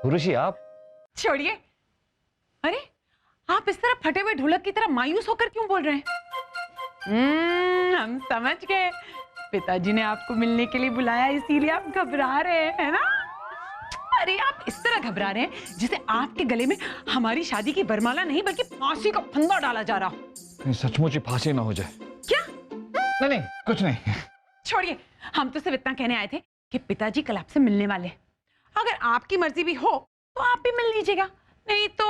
उर्वशी, आप छोड़िए। अरे आप इस तरह फटे हुए ढोलक की तरह मायूस होकर क्यों बोल रहे हैं? हम समझ गए, पिताजी ने आपको मिलने के लिए बुलाया इसीलिए आप घबरा रहे हैं, है ना? अरे आप इस तरह घबरा रहे हैं जिसे आपके गले में हमारी शादी की वरमाला नहीं बल्कि फांसी का फंदा डाला जा रहा हो। सचमुच ही फांसी ना हो जाए। क्या? नहीं नहीं, कुछ नहीं। छोड़िए, हम तो सिर्फ इतना कहने आए थे कि पिताजी कल आपसे मिलने वाले। अगर आपकी मर्जी भी हो तो आप भी मिल लीजिएगा, नहीं तो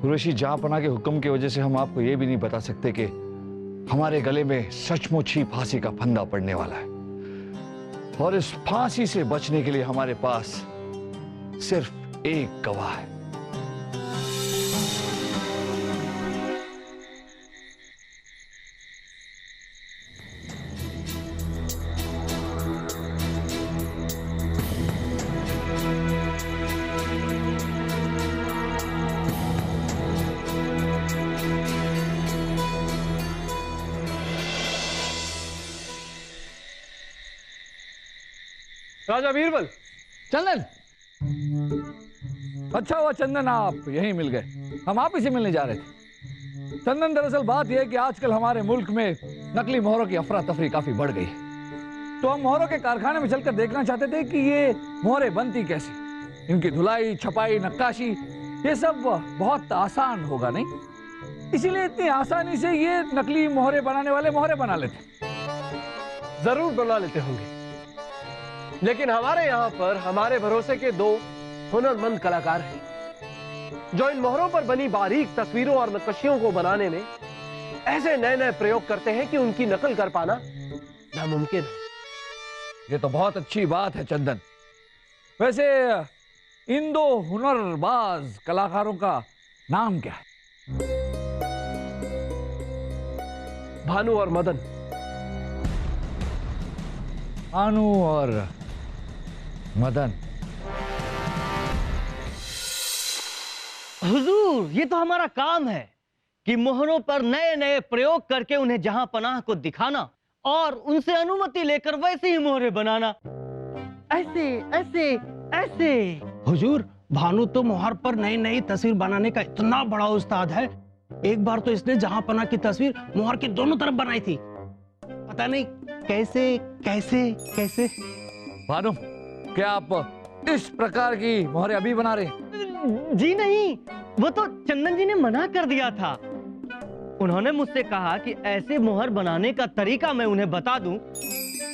उर्वशी, जहांपना के हुक्म की वजह से हम आपको यह भी नहीं बता सकते कि हमारे गले में सचमुच ही फांसी का फंदा पड़ने वाला है, और इस फांसी से बचने के लिए हमारे पास सिर्फ एक गवाह है। राजा बीरबल। चंदन, अच्छा हुआ चंदन आप यहीं मिल गए, हम आप ही से मिलने जा रहे थे। चंदन, दरअसल बात यह है कि आजकल हमारे मुल्क में नकली मोहरों की अफरा तफरी काफी बढ़ गई है, तो हम मोहरों के कारखाने में चलकर देखना चाहते थे कि ये मोहरें बनती कैसी, इनकी धुलाई, छपाई, नक्काशी, ये सब बहुत आसान होगा नहीं? इसीलिए इतनी आसानी से ये नकली मोहरे बनाने वाले मोहरे बना लेते। जरूर बना लेते होंगे, लेकिन हमारे यहां पर हमारे भरोसे के दो हुनरमंद कलाकार हैं जो इन मोहरों पर बनी बारीक तस्वीरों और नक्काशियों को बनाने में ऐसे नए नए प्रयोग करते हैं कि उनकी नकल कर पाना नामुमकिन है। ये तो बहुत अच्छी बात है चंदन। वैसे इन दो हुनरबाज कलाकारों का नाम क्या है? भानु और मदन। भानु और मदन। हुजूर, ये तो हमारा काम है कि मोहरों पर नए नए प्रयोग करके उन्हें जहां पनाह को दिखाना और उनसे अनुमति लेकर वैसे ही मोहरे बनाना। ऐसे ऐसे ऐसे। हुजूर, भानु तो मोहर पर नई नई तस्वीर बनाने का इतना बड़ा उस्ताद है, एक बार तो इसने जहां पनाह की तस्वीर मोहर के दोनों तरफ बनाई थी। पता नहीं कैसे कैसे कैसे। भानु, क्या आप इस प्रकार की मोहरें अभी बना रहे हैं? जी नहीं, वो तो चंदन जी ने मना कर दिया था। उन्होंने मुझसे कहा कि ऐसे मोहर बनाने का तरीका मैं उन्हें बता दूं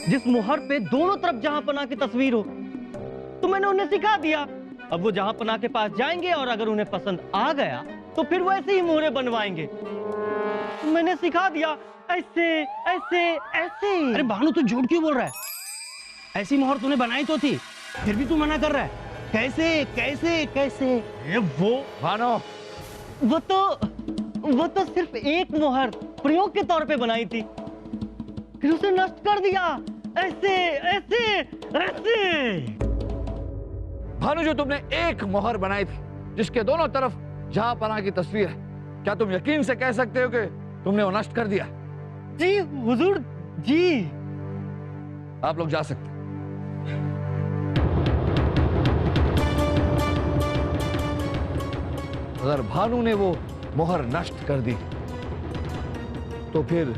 जिस मोहर पे दोनों तरफ जहांपनाह की तस्वीर हो। तो मैंने उन्हें सिखा दिया। अब वो जहांपनाह के पास जाएंगे और अगर उन्हें पसंद आ गया तो फिर वैसे ही मोहरे बनवाएंगे। तो मैंने सिखा दिया, ऐसे ऐसे ऐसे। अरे भानु, तू झूठ क्यों बोल रहा है? ऐसी मोहर तूने बनाई तो थी, फिर भी तू मना कर रहा है। कैसे कैसे कैसे? ये वो भानु, वो तो सिर्फ एक मोहर प्रयोग के तौर पे बनाई थी, फिर उसे नष्ट कर दिया। ऐसे ऐसे ऐसे। भानु, जो तुमने एक मोहर बनाई थी जिसके दोनों तरफ जहांपनाह की तस्वीर है, क्या तुम यकीन से कह सकते हो कि तुमने वो नष्ट कर दिया? जी हुजूर जी। आप लोग जा सकते। अगर भानु ने वो मोहर नष्ट कर दी तो फिर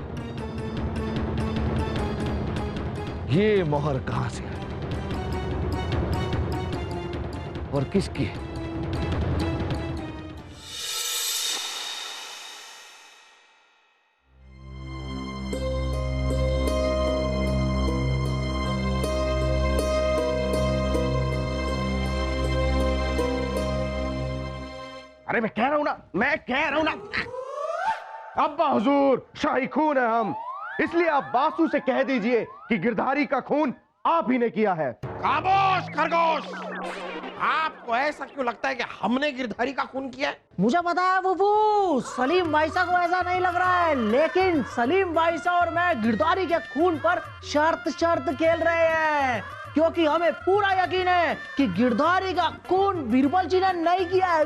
ये मोहर कहां से है और किसकी है? अरे मैं कह रहा हूं ना अब्बा हुजूर, शाही खून है हम, इसलिए आप बासु से कह दीजिए कि गिरधारी का खून आप ही ने किया है। खामोश खरगोश, आपको ऐसा क्यों लगता है कि हमने गिरधारी का खून किया है? मुझे पता है बुबू, सलीम बाईसा को ऐसा नहीं लग रहा है, लेकिन सलीम बाईसा और मैं गिरधारी के खून पर शर्त खेल रहे हैं, क्योंकि हमें पूरा यकीन है कि गिरधारी का खून बीरबल जी ने नहीं किया है।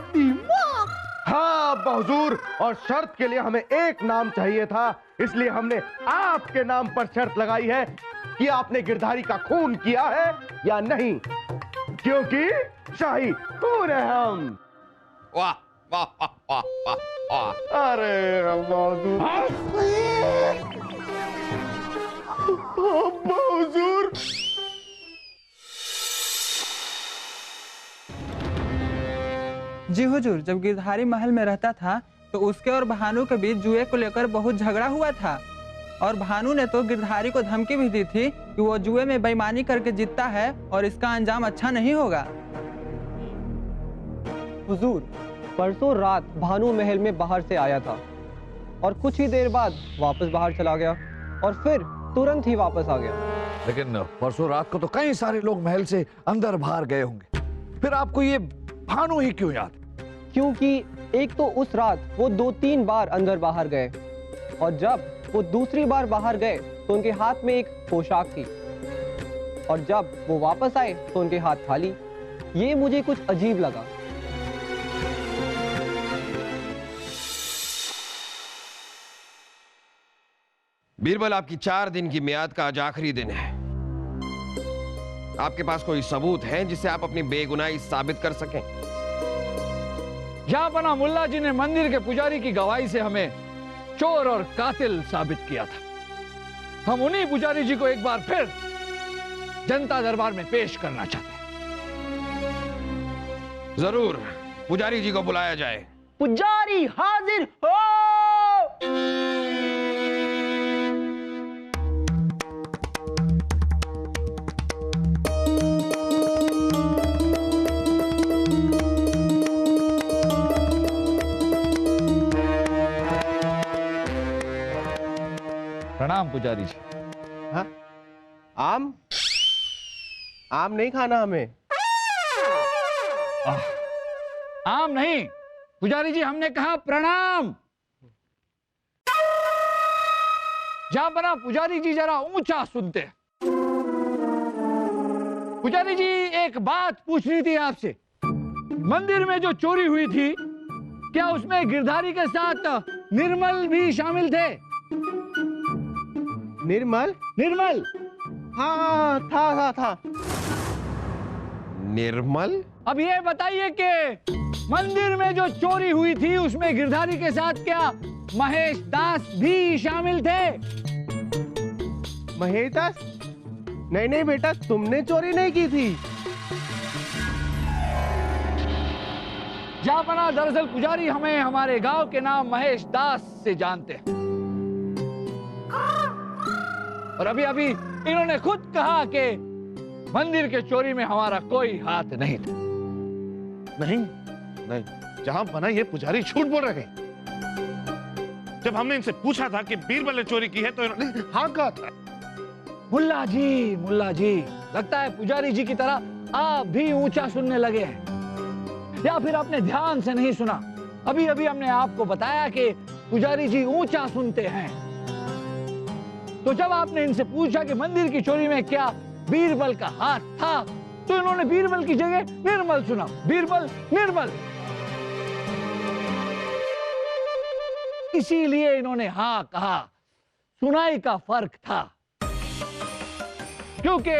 हाँ बहजूर, और शर्त के लिए हमें एक नाम चाहिए था, इसलिए हमने आपके नाम पर शर्त लगाई है कि आपने गिरधारी का खून किया है या नहीं, क्योंकि शाही खून है हम। वाह वाह वाह वाह वाह वाह। अरे बहजूर, बहजूर, जी हुजूर, जब गिरधारी महल में रहता था तो उसके और भानु के बीच जुए को लेकर बहुत झगड़ा हुआ था, और भानु ने तो गिरधारी को धमकी भी दी थी कि वो जुए में बेईमानी करके जीतता है और इसका अंजाम अच्छा नहीं होगा। हुजूर, परसों रात भानु महल में बाहर से आया था और कुछ ही देर बाद वापस बाहर चला गया और फिर तुरंत ही वापस आ गया। लेकिन परसों रात को तो कई सारे लोग महल से अंदर बाहर गए होंगे, फिर आपको ये भानु ही क्यों याद? क्योंकि एक तो उस रात वो 2-3 बार अंदर बाहर गए, और जब वो दूसरी बार बाहर गए तो उनके हाथ में एक पोशाक थी, और जब वो वापस आए तो उनके हाथ खाली। ये मुझे कुछ अजीब लगा। बीरबल, आपकी 4 दिन की मियाद का आज आखिरी दिन है। आपके पास कोई सबूत है जिससे आप अपनी बेगुनाही साबित कर सकें? यहाँ बना मुल्ला जी ने मंदिर के पुजारी की गवाही से हमें चोर और कातिल साबित किया था। हम उन्हीं पुजारी जी को एक बार फिर जनता दरबार में पेश करना चाहते हैं। जरूर, पुजारी जी को बुलाया जाए। पुजारी हाजिर हो। प्रणाम पुजारी जी। हाँ? आम नहीं खाना हमें। आम नहीं पुजारी जी, हमने कहा प्रणाम। जहां बना पुजारी जी जरा ऊंचा सुनते। पुजारी जी, एक बात पूछनी थी आपसे। मंदिर में जो चोरी हुई थी, क्या उसमें गिरधारी के साथ निर्मल भी शामिल थे? निर्मल? निर्मल? हाँ, था। निर्मल? अब ये बताइए कि मंदिर में जो चोरी हुई थी उसमें गिरधारी के साथ क्या महेश दास भी शामिल थे? महेश दास? नहीं बेटा, तुमने चोरी नहीं की थी। जापना, दरअसल पुजारी हमें हमारे गांव के नाम महेश दास से जानते हैं, और अभी इन्होंने खुद कहा कि मंदिर के चोरी में हमारा कोई हाथ नहीं था। नहीं, जहां बना ये पुजारी झूठ बोल रहे हैं। जब हमने इनसे पूछा था कि बीरबल ने चोरी की है तो इन्होंने हाँ कहा था। मुल्ला जी, लगता है पुजारी जी की तरह आप भी ऊंचा सुनने लगे हैं, या फिर आपने ध्यान से नहीं सुना। अभी हमने आपको बताया कि पुजारी जी ऊंचा सुनते हैं। तो जब आपने इनसे पूछा कि मंदिर की चोरी में क्या बीरबल का हाथ था, तो इन्होंने बीरबल की जगह निर्मल सुना। बीरबल, निर्मल, इसीलिए इन्होंने हाँ कहा। सुनाई का फर्क था, क्योंकि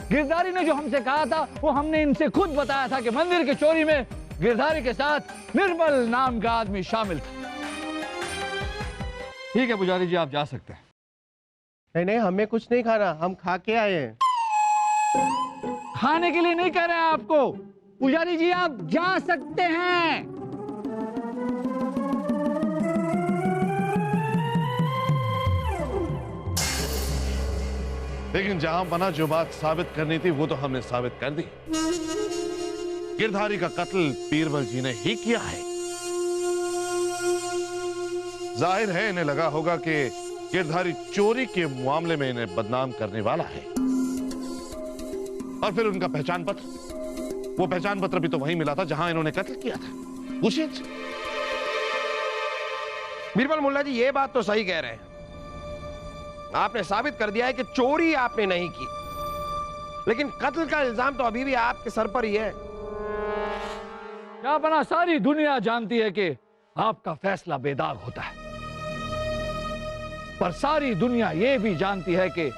गिरधारी ने जो हमसे कहा था वो हमने इनसे खुद बताया था कि मंदिर की चोरी में गिरधारी के साथ निर्मल नाम का आदमी शामिल था। ठीक है पुजारी जी, आप जा सकते हैं। नहीं, हमें कुछ नहीं खाना, हम खा के आए हैं। खाने के लिए नहीं कह रहे हैं आपको पुजारी जी, आप जा सकते हैं। लेकिन जहां बना जो बात साबित करनी थी वो तो हमने साबित कर दी। गिरधारी का कत्ल बीरबल जी ने ही किया है। जाहिर है इन्हें लगा होगा कि गिरधारी चोरी के मामले में इन्हें बदनाम करने वाला है, और फिर उनका पहचान पत्र वो पहचान पत्र भी तो वहीं मिला था जहां इन्होंने कत्ल किया था। पूछिए। बीरबल मुल्ला जी, ये बात तो सही कह रहे हैं। आपने साबित कर दिया है कि चोरी आपने नहीं की, लेकिन कत्ल का इल्जाम तो अभी भी आपके सर पर ही है। क्या बना, सारी दुनिया जानती है कि आपका फैसला बेदाग होता है, पर सारी दुनिया यह भी जानती है कि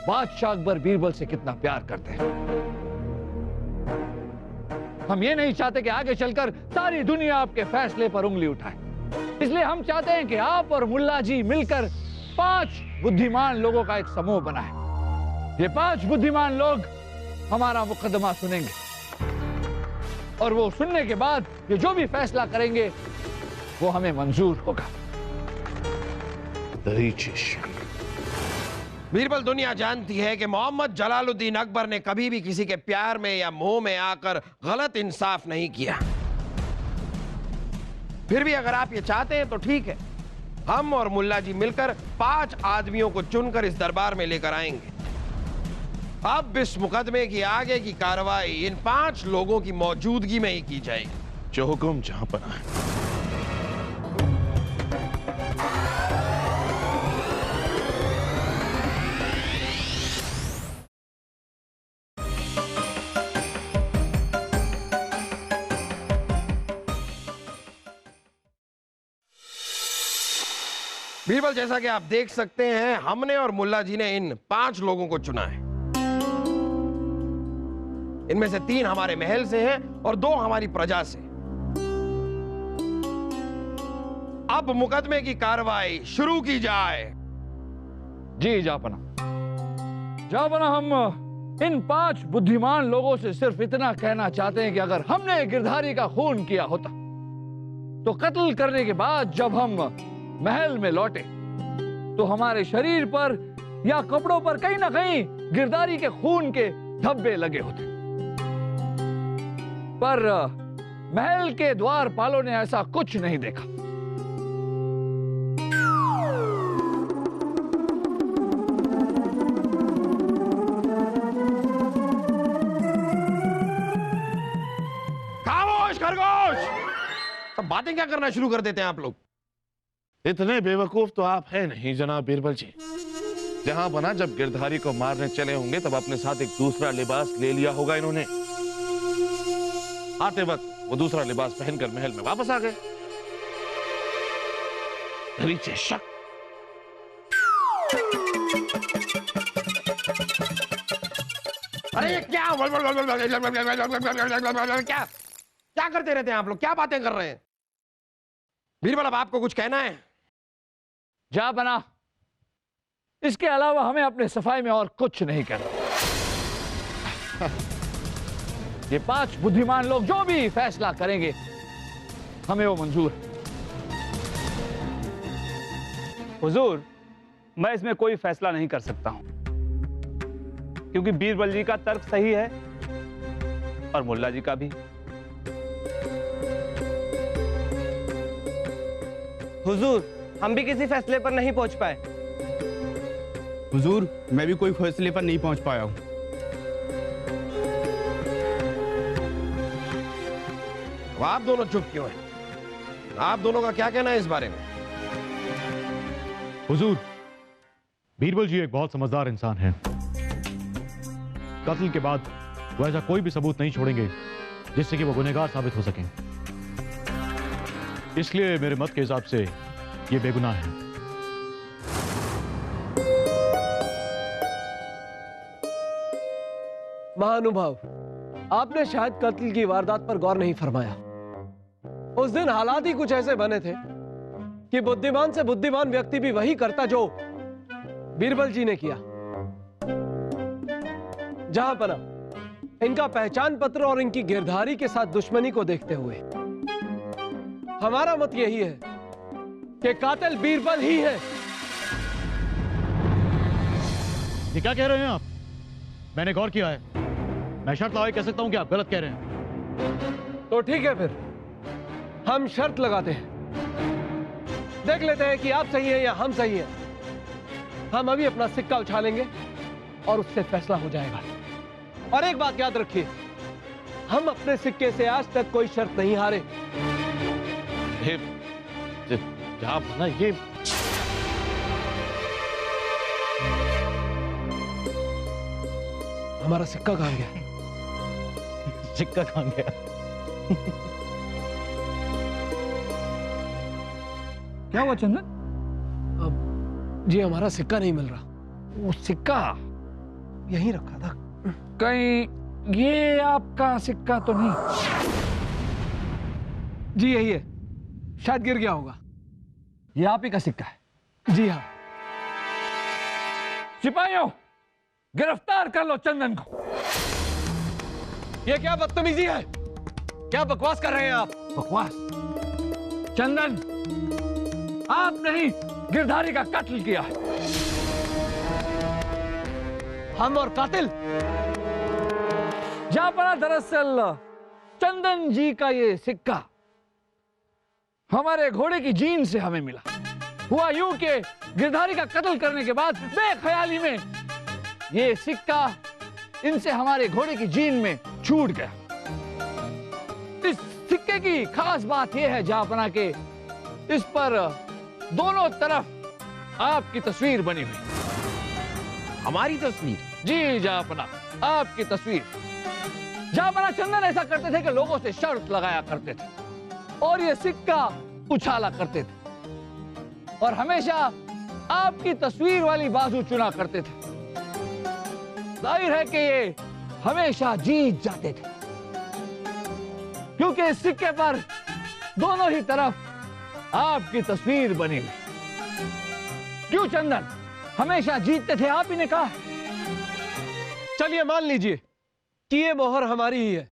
बादशाह अकबर बीरबल से कितना प्यार करते हैं। हम ये नहीं चाहते कि आगे चलकर सारी दुनिया आपके फैसले पर उंगली उठाए, इसलिए हम चाहते हैं कि आप और मुल्ला जी मिलकर 5 बुद्धिमान लोगों का एक समूह बनाएं। ये 5 बुद्धिमान लोग हमारा मुकदमा सुनेंगे और वो सुनने के बाद ये जो भी फैसला करेंगे वो हमें मंजूर होगा। बीरबल, दुनिया जानती है कि मोहम्मद जलालुद्दीन अकबर ने कभी भी किसी के प्यार में या मोह में आकर गलत इंसाफ नहीं किया। फिर भी अगर आप ये चाहते हैं तो ठीक है, हम और मुल्ला जी मिलकर 5 आदमियों को चुनकर इस दरबार में लेकर आएंगे। अब इस मुकदमे की आगे की कार्रवाई इन 5 लोगों की मौजूदगी में ही की जाएगी। जो हुक्म जहां पर आए। बीरबल, जैसा कि आप देख सकते हैं, हमने और मुल्ला जी ने इन 5 लोगों को चुना है। इनमें से 3 हमारे महल से हैं और 2 हमारी प्रजा से। अब मुकदमे की कार्रवाई शुरू की जाए। जी जापना, जापना, हम इन 5 बुद्धिमान लोगों से सिर्फ इतना कहना चाहते हैं कि अगर हमने गिरधारी का खून किया होता तो कत्ल करने के बाद जब हम महल में लौटे तो हमारे शरीर पर या कपड़ों पर कहीं ना कहीं गिरधारी के खून के धब्बे लगे होते, पर महल के द्वारपालों ने ऐसा कुछ नहीं देखा। खामोश खरगोश! सब बातें क्या करना शुरू कर देते हैं आप लोग। इतने बेवकूफ तो आप हैं नहीं जनाब बीरबल जी। जहां बना जब गिरधारी को मारने चले होंगे तब अपने साथ एक दूसरा लिबास ले लिया होगा इन्होंने। आते वक्त वो दूसरा लिबास पहनकर महल में वापस आ गए। दरीचे शक। अरे ये क्या क्या करते रहते हैं आप लोग, क्या बातें कर रहे हैं? बीरबल, अब आपको कुछ कहना है? जा बना, इसके अलावा हमें अपने सफाई में और कुछ नहीं करना। ये 5 बुद्धिमान लोग जो भी फैसला करेंगे हमें वो मंजूर है। हुजूर, मैं इसमें कोई फैसला नहीं कर सकता हूं, क्योंकि बीरबल जी का तर्क सही है और मुल्ला जी का भी। हुजूर, हम भी किसी फैसले पर नहीं पहुंच पाए। हुजूर, मैं भी कोई फैसले पर नहीं पहुंच पाया हूं। आप दोनों चुप क्यों हैं? आप दोनों का क्या कहना है इस बारे में? हुजूर, बीरबल जी एक बहुत समझदार इंसान हैं। कत्ल के बाद वो ऐसा कोई भी सबूत नहीं छोड़ेंगे जिससे कि वो गुनहगार साबित हो सकें। इसलिए मेरे मत के हिसाब से ये बेगुनाह है। महानुभाव, आपने शायद कत्ल की वारदात पर गौर नहीं फरमाया। उस दिन हालात ही कुछ ऐसे बने थे कि बुद्धिमान से बुद्धिमान व्यक्ति भी वही करता जो बीरबल जी ने किया। जहां पना, इनका पहचान पत्र और इनकी गिरधारी के साथ दुश्मनी को देखते हुए हमारा मत यही है कि कातिल बीरबल ही है। ये क्या कह रहे हैं आप? मैंने गौर किया है। मैं शर्त लगा कह सकता हूं कि आप गलत कह रहे हैं। तो ठीक है, फिर हम शर्त लगाते हैं, देख लेते हैं कि आप सही हैं या हम सही हैं। हम अभी अपना सिक्का उछालेंगे और उससे फैसला हो जाएगा। और एक बात याद रखिए, हम अपने सिक्के से आज तक कोई शर्त नहीं हारे। हे, क्या बना ये? हमारा सिक्का कहां गया? सिक्का कहां गया? क्या हुआ चंदन? जी हमारा सिक्का नहीं मिल रहा। वो सिक्का यहीं रखा था। कहीं ये आपका सिक्का तो नहीं? जी यही है, शायद गिर गया होगा। ये आप ही का सिक्का है? जी हाँ। सिपाहियों, गिरफ्तार कर लो चंदन को। ये क्या बदतमीजी है? क्या बकवास कर रहे हैं आप? बकवास? चंदन, आपने ही गिरधारी का कत्ल किया है। हम और कातिल? जापना, दरअसल चंदन जी का ये सिक्का हमारे घोड़े की जीन से हमें मिला। हुआ यूं कि गिरधारी का कत्ल करने के बाद बेख्याली में ये सिक्का इनसे हमारे घोड़े की जीन में छूट गया। इस सिक्के की खास बात यह है जापना के इस पर दोनों तरफ आपकी तस्वीर बनी हुई। हमारी तस्वीर? जी जापना, आपकी तस्वीर। जापना, चंदन ऐसा करते थे कि लोगों से शर्त लगाया करते थे और ये सिक्का उछाला करते थे और हमेशा आपकी तस्वीर वाली बाजू चुना करते थे। जाहिर है कि ये हमेशा जीत जाते थे क्योंकि इस सिक्के पर दोनों ही तरफ आपकी तस्वीर बनी हुई। क्यों चंदन, हमेशा जीतते थे आप ही ने कहा। चलिए मान लीजिए कि ये मोहर हमारी ही है,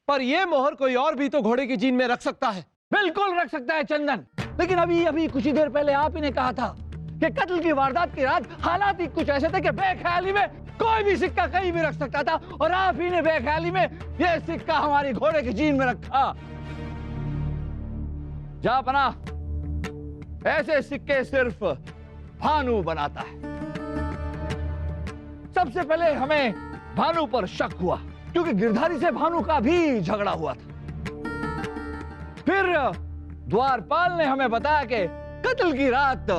पर ये मोहर कोई और भी तो घोड़े की जीन में रख सकता है। बिल्कुल रख सकता है चंदन, लेकिन अभी कुछ ही देर पहले आप ही ने कहा था कि कत्ल की वारदात की रात हालात ही कुछ ऐसे थे कि बेख्याली में कोई भी सिक्का कहीं भी रख सकता था और आप ही ने बेख्याली में यह सिक्का हमारी घोड़े की जीन में रखा। जापना, ऐसे सिक्के सिर्फ भानु बनाता है। सबसे पहले हमें भानु पर शक हुआ क्योंकि गिरधारी से भानु का भी झगड़ा हुआ था। फिर द्वारपाल ने हमें बताया कि कत्ल की रात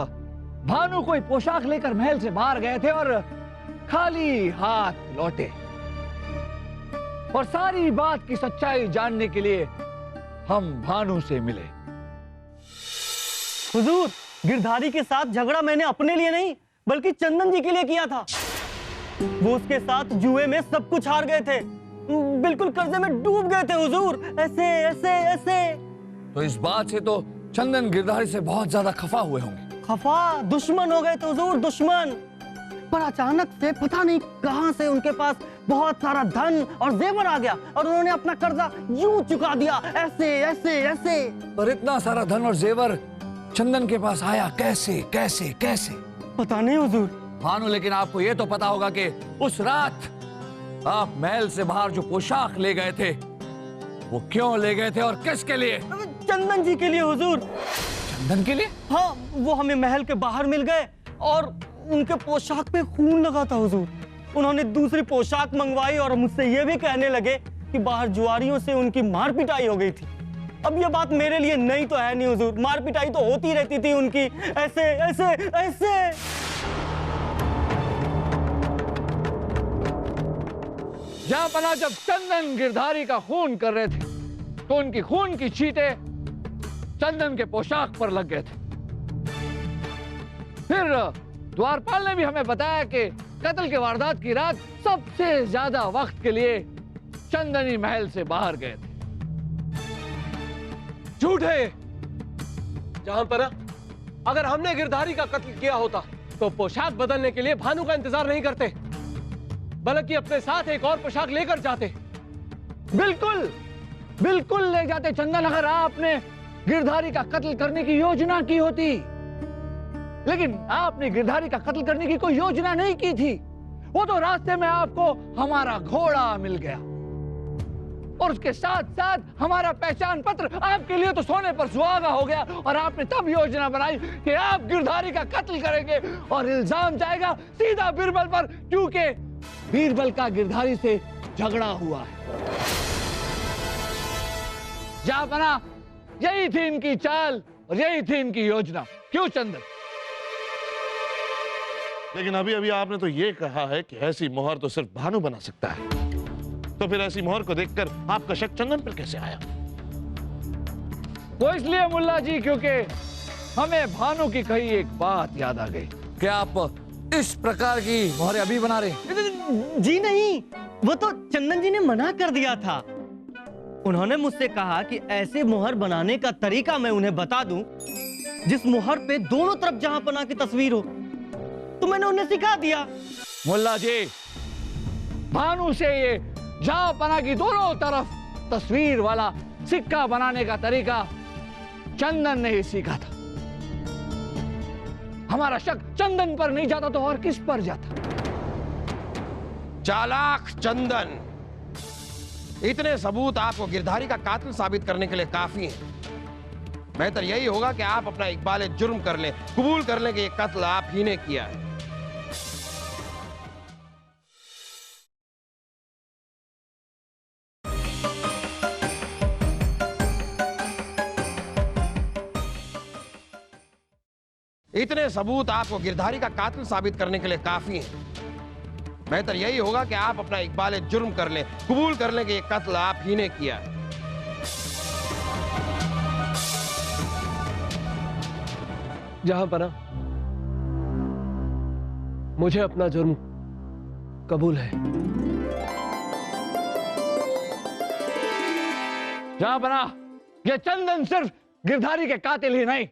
भानु कोई पोशाक लेकर महल से बाहर गए थे और खाली हाथ लौटे। और सारी बात की सच्चाई जानने के लिए हम भानु से मिले। हुजूर, गिरधारी के साथ झगड़ा मैंने अपने लिए नहीं बल्कि चंदन जी के लिए किया था। वो उसके साथ जुए में सब कुछ हार गए थे, बिल्कुल कर्जे में डूब गए थे हुजूर, ऐसे ऐसे ऐसे। तो इस बात से तो चंदन गिरधारी से बहुत ज्यादा खफा हुए होंगे। खफा? दुश्मन हो गए थे हुजूर, दुश्मन। पर अचानक से पता नहीं कहां से उनके पास बहुत सारा धन और जेवर आ गया और उन्होंने अपना कर्जा यूं चुका दिया, ऐसे ऐसे ऐसे। पर इतना सारा धन और जेवर चंदन के पास आया कैसे कैसे कैसे? पता नहीं हुजूर। भानु, लेकिन आपको यह तो पता होगा कि उस रात आप महल से बाहर जो पोशाक ले गए थे वो क्यों ले गए थे और किसके लिए? चंदन जी के लिए हुजूर। चंदन के लिए? हाँ, वो हमें महल के बाहर मिल गए और उनके पोशाक पे खून लगा था हुजूर। उन्होंने दूसरी पोशाक मंगवाई और मुझसे ये भी कहने लगे कि बाहर जुआरियों से उनकी मार पिटाई हो गई थी। अब ये बात मेरे लिए नई तो है नहीं हुजूर, मार पिटाई तो होती रहती थी उनकी, ऐसे ऐसे ऐसे। जापना, जब चंदन गिरधारी का खून कर रहे थे तो उनकी खून की छींटे चंदन के पोशाक पर लग गए थे। फिर द्वारपाल ने भी हमें बताया कि कत्ल के वारदात की रात सबसे ज्यादा वक्त के लिए चंदनी महल से बाहर गए थे। झूठ है ये। जहां पर अगर हमने गिरधारी का कत्ल किया होता तो पोशाक बदलने के लिए भानु का इंतजार नहीं करते बल्कि अपने साथ एक और पोशाक लेकर जाते। बिल्कुल बिल्कुल ले जाते चंदन, अगर आपने गिरधारी का कत्ल करने की योजना की होती। लेकिन आपने गिरधारी का कत्ल करने की कोई योजना नहीं की थी। वो तो रास्ते में आपको हमारा घोड़ा मिल गया और उसके साथ साथ हमारा पहचान पत्र आपके लिए तो सोने पर सुहागा हो गया। और आपने तब योजना बनाई कि आप गिरधारी का कत्ल करेंगे और इल्जाम जाएगा सीधा बीरबल पर, क्योंकि बीरबल का गिरधारी से झगड़ा हुआ है। जहांपना, यही थी इनकी चाल और यही थी इनकी योजना। क्यों चंदन? लेकिन अभी अभी आपने तो ये कहा है कि ऐसी मोहर तो सिर्फ भानु बना सकता है, तो फिर ऐसी मोहर को देखकर आपका शक चंदन पर कैसे आया? वो इसलिए मुल्ला जी क्योंकि हमें भानु की कही एक बात याद आ गई कि आप इस प्रकार की मोहरें अभी बना रहे हैं। जी नहीं, वो तो चंदन जी ने मना कर दिया था। उन्होंने मुझसे कहा कि ऐसे मोहर बनाने का तरीका मैं उन्हें बता दूं जिस मोहर पे दोनों तरफ जहांपना की तस्वीर हो, तो मैंने उन्हें सिखा दिया। मुल्ला जी, भानु से ये जहांपना की दोनों तरफ तस्वीर वाला सिक्का बनाने का तरीका चंदन ने ही सीखा था। हमारा शक चंदन पर नहीं जाता तो और किस पर जाता? चालाक चंदन, इतने सबूत आपको गिरधारी का कातिल साबित करने के लिए काफी हैं। बेहतर यही होगा कि आप अपना इकबाल जुर्म कर लें, कबूल कर लें कि यह कत्ल आप ही ने किया है। इतने सबूत आपको गिरधारी का कातिल साबित करने के लिए काफी हैं। बेहतर यही होगा कि आप अपना इकबाल जुर्म कर लें, कबूल कर लें कि यह कत्ल आप ही ने किया है। जहांपना, मुझे अपना जुर्म कबूल है। जहांपना, ये चंदन सिर्फ गिरधारी के कातिल ही नहीं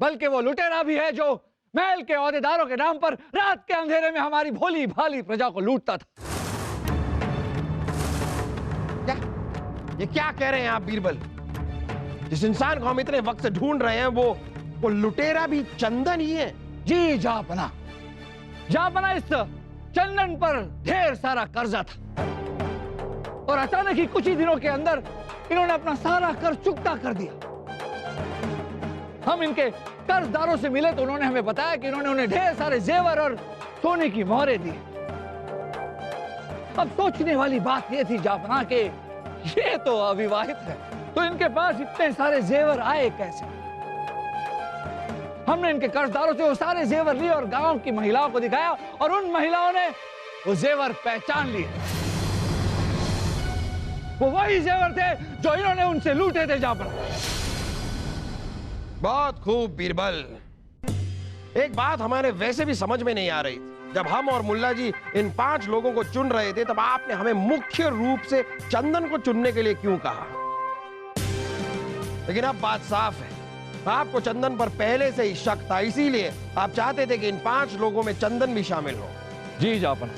बल्कि वो लुटेरा भी है जो महल के औहदेदारों के नाम पर रात के अंधेरे में हमारी भोली भाली प्रजा को लूटता था। ये क्या कह रहे हैं आप बीरबल? जिस इंसान को हम इतने वक्त से ढूंढ रहे हैं वो लुटेरा भी चंदन ही है। जी जहांपना, जहांपना, इस चंदन पर ढेर सारा कर्जा था और अचानक ही कुछ ही दिनों के अंदर इन्होंने अपना सारा कर्ज चुकता कर दिया। हम इनके कर्जदारों से मिले तो उन्होंने हमें बताया कि इन्होंने उन्हें ढेर सारे जेवर और सोने की मोहरें दी। अब सोचने वाली बात यह थी जहांपना के ये तो अविवाहित है, तो इनके पास इतने सारे जेवर आए कैसे? हमने इनके कर्जदारों से वो सारे जेवर लिए और गांव की महिलाओं को दिखाया और उन महिलाओं ने वो जेवर पहचान लिए। वो वही जेवर थे जो इन्होंने उनसे लूटे थे। जहांपना, बहुत खूब बीरबल। एक बात हमारे वैसे भी समझ में नहीं आ रही थी। जब हम और मुल्ला जी इन 5 लोगों को चुन रहे थे तब आपने हमें मुख्य रूप से चंदन को चुनने के लिए क्यों कहा? लेकिन अब बात साफ है, आपको चंदन पर पहले से ही शक था, इसीलिए आप चाहते थे कि इन 5 लोगों में चंदन भी शामिल हो। जी जहांपना,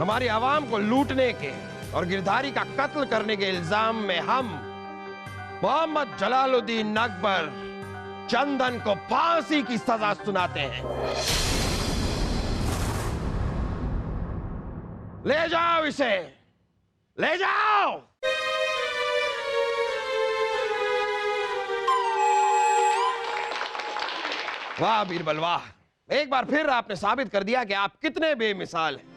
हमारी आवाम को लूटने के और गिरधारी का कत्ल करने के इल्जाम में हम मोहम्मद जलालुद्दीन अकबर चंदन को फांसी की सजा सुनाते हैं। ले जाओ इसे, ले जाओ। वाह बीरबल वाह, एक बार फिर आपने साबित कर दिया कि आप कितने बेमिसाल हैं।